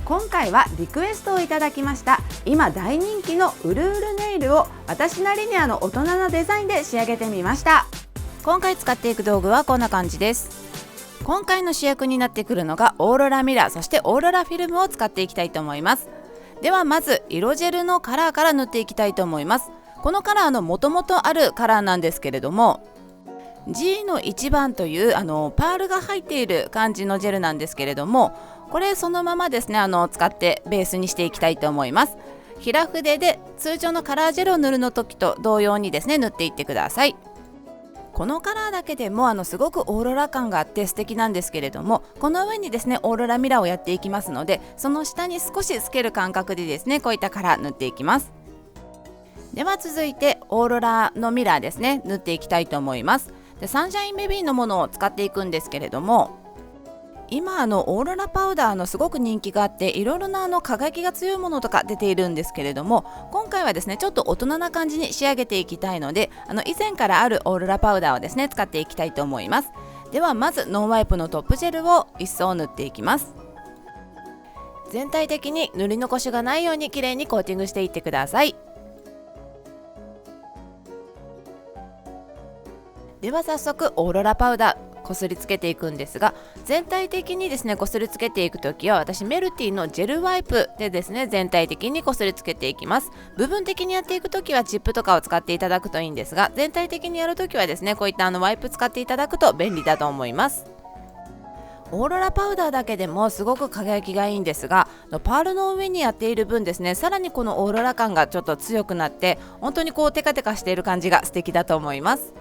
今回はリクエストをいただきました今大人気のうるうるネイルを私なりに大人なデザインで仕上げてみました。今回使っていく道具はこんな感じです。今回の主役になってくるのがオーロラミラー、そしてオーロラフィルムを使っていきたいと思います。ではまず色ジェルのカラーから塗っていきたいと思います。このカラーの元々あるカラーなんですけれども、 G の1番というパールが入っている感じのジェルなんですけれども、これそのままですね使ってベースにしていきたいと思います。平筆で通常のカラージェルを塗るの時と同様にですね塗っていってください。このカラーだけでもすごくオーロラ感があって素敵なんですけれども、この上にですねオーロラミラーをやっていきますので、その下に少しつける感覚でですねこういったカラー塗っていきます。では続いてオーロラのミラーですね塗っていきたいと思います。でサンシャインベビーのものを使っていくんですけれども、今オーロラパウダーのすごく人気があって、いろいろな輝きが強いものとか出ているんですけれども、今回はですねちょっと大人な感じに仕上げていきたいので、以前からあるオーロラパウダーをですね使っていきたいと思います。ではまずノンワイプのトップジェルを1層塗っていきます。全体的に塗り残しがないようにきれいにコーティングしていってください。では早速オーロラパウダーこすりつけていくんですが、全体的にですねこすりつけていくときは私メルティのジェルワイプでですね全体的にこすりつけていきます。部分的にやっていくときはチップとかを使っていただくといいんですが、全体的にやるときはですねこういったワイプ使っていただくと便利だと思います。オーロラパウダーだけでもすごく輝きがいいんですが、パールの上にやっている分ですね、さらにこのオーロラ感がちょっと強くなって、本当にテカテカしている感じが素敵だと思います。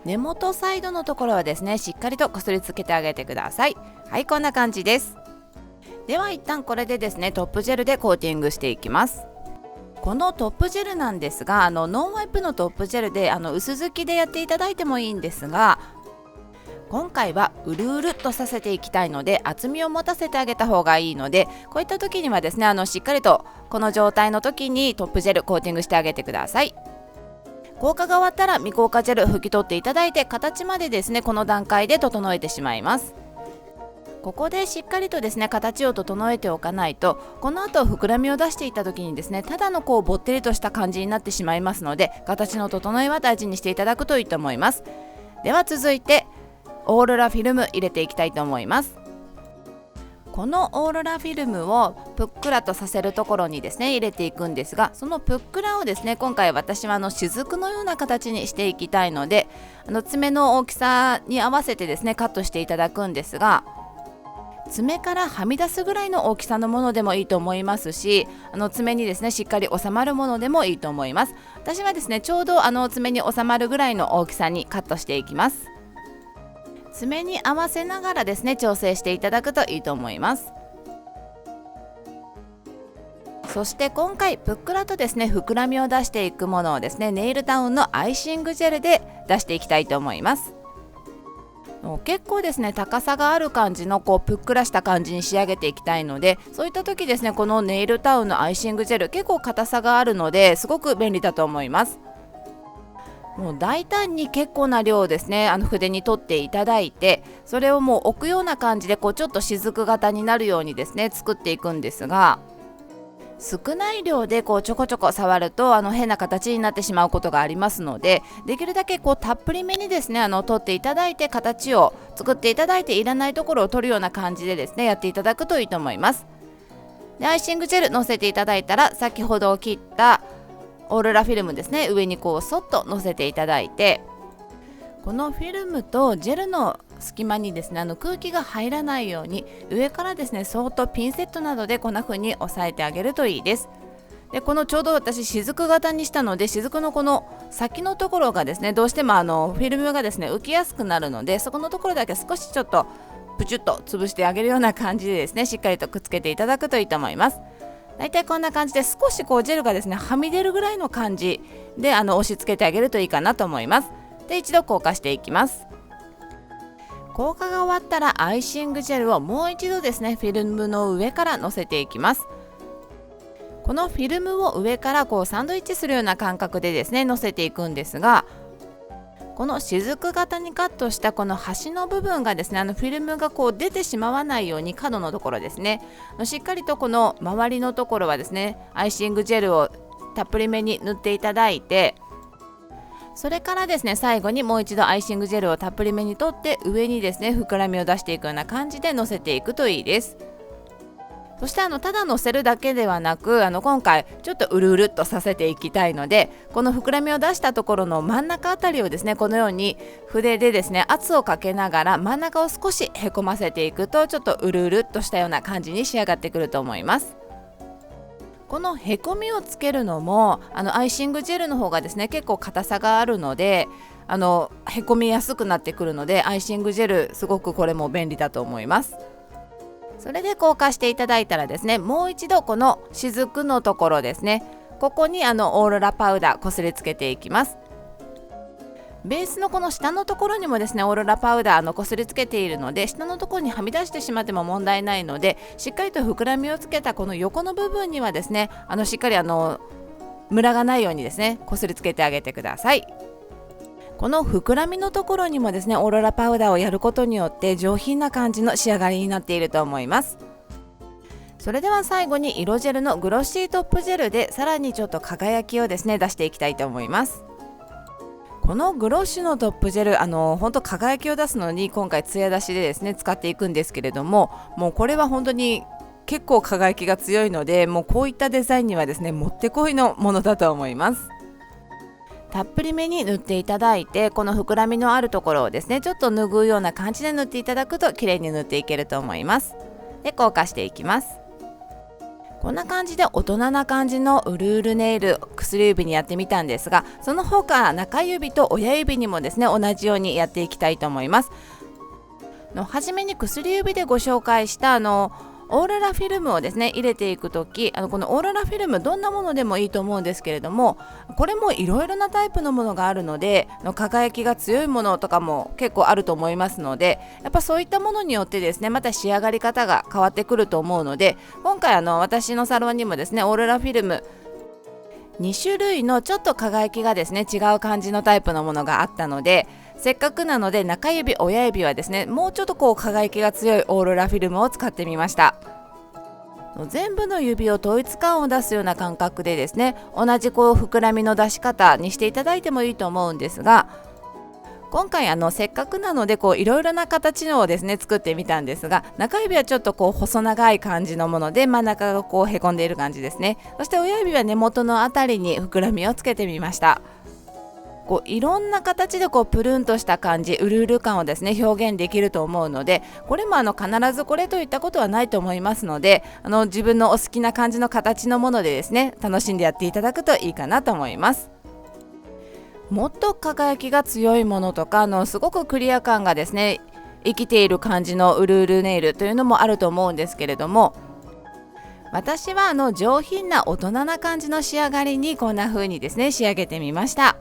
根元サイドのところはですねしっかりとこすりつけてあげてください。はい、こんな感じです。では一旦これでですねトップジェルでコーティングしていきます。このトップジェルなんですがノンワイプのトップジェルで薄付きでやっていただいてもいいんですが、今回はうるうるっとさせていきたいので厚みを持たせてあげた方がいいので、こういった時にはですねしっかりとこの状態の時にトップジェルコーティングしてあげてください。効果が終わったら未効果ジェル拭き取っていただいて、形までですねこの段階で整えてしまいます。ここでしっかりとですね形を整えておかないと、この後膨らみを出していった時にですねただのぼってりとした感じになってしまいますので、形の整えは大事にしていただくといいと思います。では続いてオーロラフィルム入れていきたいと思います。このオーロラフィルムをぷっくらとさせるところにですね入れていくんですが、そのぷっくらをですね今回私は雫のような形にしていきたいので、爪の大きさに合わせてですねカットしていただくんですが、爪からはみ出すぐらいの大きさのものでもいいと思いますし、爪にですねしっかり収まるものでもいいと思います。私はですねちょうど爪に収まるぐらいの大きさにカットしていきます。爪に合わせながらですね調整していただくといいと思います。そして今回ぷっくらとですね膨らみを出していくものをですねネイルタウンのアイシングジェルで出していきたいと思います。結構ですね高さがある感じのぷっくらした感じに仕上げていきたいので、そういった時ですねこのネイルタウンのアイシングジェル結構硬さがあるのですごく便利だと思います。もう大胆に結構な量をですね筆に取っていただいて、それをもう置くような感じでちょっと雫型になるようにですね作っていくんですが、少ない量でちょこちょこ触ると変な形になってしまうことがありますので、できるだけたっぷりめにですね取っていただいて、形を作っていただいて、いらないところを取るような感じでですねやっていただくといいと思います。でアイシングジェルのせていただいたら、先ほど切ったオーロラフィルムですね上にそっと乗せていただいて、このフィルムとジェルの隙間にですね空気が入らないように上からですねそっとピンセットなどでこんな風に押さえてあげるといいです。でちょうど私雫型にしたので、雫のこの先のところがですねどうしてもフィルムがですね浮きやすくなるので、そこのところだけ少しちょっとプチュッと潰してあげるような感じでですねしっかりとくっつけていただくといいと思います。だいたいこんな感じで少しジェルがですねはみ出るぐらいの感じで押し付けてあげるといいかなと思います。で一度硬化していきます。硬化が終わったらアイシングジェルをもう一度ですねフィルムの上から乗せていきます。このフィルムを上からサンドイッチするような感覚でですね乗せていくんですが、この雫型にカットしたこの端の部分がですね、フィルムがこう出てしまわないように角のところですね、しっかりとこの周りのところはですね、アイシングジェルをたっぷりめに塗っていただいて、それからですね、最後にもう一度アイシングジェルをたっぷりめに取って上にですね、膨らみを出していくような感じでのせていくといいです。そしてただのせるだけではなく、今回ちょっとうるうるっとさせていきたいので、この膨らみを出したところの真ん中あたりをですね、このように筆でですね、圧をかけながら真ん中を少しへこませていくと、ちょっとうるうるっとしたような感じに仕上がってくると思います。このへこみをつけるのもアイシングジェルの方がですね、結構硬さがあるのでへこみやすくなってくるので、アイシングジェルすごくこれも便利だと思います。それで硬化していただいたらですね、もう一度この雫のところですね、ここにオーロラパウダーこすりつけていきます。ベースのこの下のところにもですね、オーロラパウダーこすりつけているので、下のところにはみ出してしまっても問題ないので、しっかりと膨らみをつけたこの横の部分にはですね、しっかりムラがないようにですね、こすりつけてあげてください。この膨らみのところにもですね、オーロラパウダーをやることによって上品な感じの仕上がりになっていると思います。それでは最後に色ジェルのグロッシートップジェルでさらにちょっと輝きをですね、出していきたいと思います。このグロッシュのトップジェル、本当輝きを出すのに今回ツヤ出しでですね、使っていくんですけれども、もうこれは本当に結構輝きが強いので、もうこういったデザインにはですね、もってこいのものだと思います。たっぷりめに塗っていただいて、この膨らみのあるところをですね、ちょっと拭うような感じで塗っていただくと綺麗に塗っていけると思います。で、硬化していきます。こんな感じで大人な感じのウルールネイル、薬指にやってみたんですが、その他中指と親指にもですね、同じようにやっていきたいと思います。初めに薬指でご紹介したオーロラフィルムをですね、入れていくとき、このオーロラフィルムどんなものでもいいと思うんですけれども、これもいろいろなタイプのものがあるので、輝きが強いものとかも結構あると思いますので、やっぱそういったものによってですね、また仕上がり方が変わってくると思うので、今回私のサロンにもですね、オーロラフィルム2種類のちょっと輝きがですね、違う感じのタイプのものがあったので、せっかくなので中指親指はですね、もうちょっと輝きが強いオーロラフィルムを使ってみました。全部の指を統一感を出すような感覚でですね、同じ膨らみの出し方にしていただいてもいいと思うんですが、今回せっかくなのでいろいろな形のをですね、作ってみたんですが、中指はちょっと細長い感じのもので、真ん中がへこんでいる感じですね。そして親指は根元のあたりに膨らみをつけてみました。いろんな形でプルンとした感じ、うるうる感をですね、表現できると思うので、これも必ずこれといったことはないと思いますので、自分のお好きな感じの形のものでですね、楽しんでやっていただくといいかなと思います。もっと輝きが強いものとかすごくクリア感がですね、生きている感じのウルールネイルというのもあると思うんですけれども、私は上品な大人な感じの仕上がりにこんな風にですね、仕上げてみました。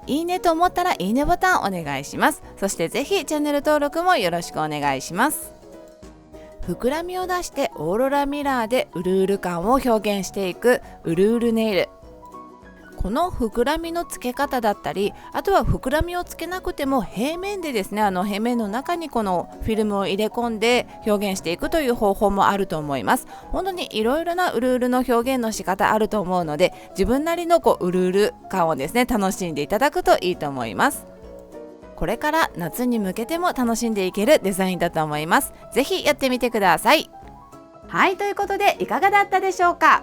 いいねと思ったらいいねボタンお願いします。そしてぜひチャンネル登録もよろしくお願いします。膨らみを出してオーロラミラーでうるうる感を表現していくうるうるネイル。この膨らみのつけ方だったり、あとは膨らみをつけなくても平面でですね、平面の中にこのフィルムを入れ込んで表現していくという方法もあると思います。本当にいろいろなうるうるの表現の仕方あると思うので、自分なりのうるうる感をですね、楽しんでいただくといいと思います。これから夏に向けても楽しんでいけるデザインだと思います。ぜひやってみてください。はい、ということでいかがだったでしょうか。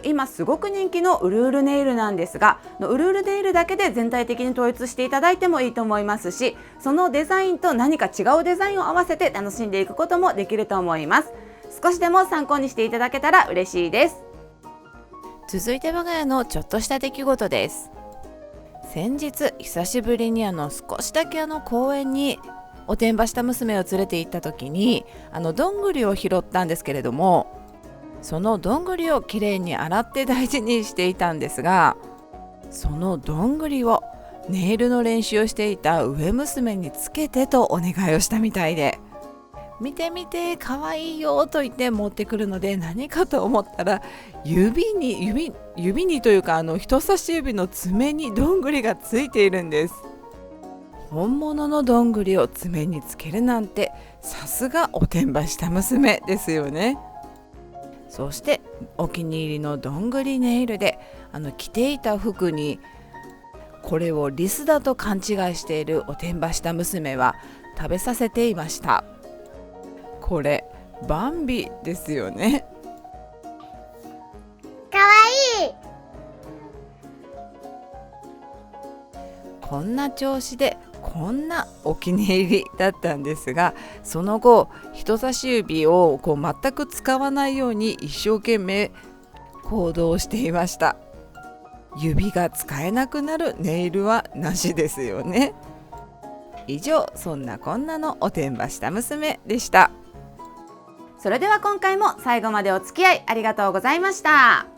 今すごく人気のウルールネイルなんですが、ウルールネイルだけで全体的に統一していただいてもいいと思いますし、そのデザインと何か違うデザインを合わせて楽しんでいくこともできると思います。少しでも参考にしていただけたら嬉しいです。続いて我が家のちょっとした出来事です。先日久しぶりに少しだけ公園におてんばした娘を連れて行った時にどんぐりを拾ったんですけれども、そのどんぐりをきれいに洗って大事にしていたんですが、そのどんぐりをネイルの練習をしていた上娘につけてとお願いをしたみたいで、見て見てかわいいよと言って持ってくるので、何かと思ったら指にというか人差し指の爪にどんぐりがついているんです。本物のどんぐりを爪につけるなんて、さすがおてんばした娘ですよね。そしてお気に入りのどんぐりネイルで着ていた服にこれをリスだと勘違いしているおてんばした娘は食べさせていました。これバンビですよね。かわいい。こんな調子でこんなお気に入りだったんですが、その後人差し指を全く使わないように一生懸命行動していました。指が使えなくなるネイルはなしですよね。以上、そんなこんなのおてんばした娘でした。それでは今回も最後までお付き合いありがとうございました。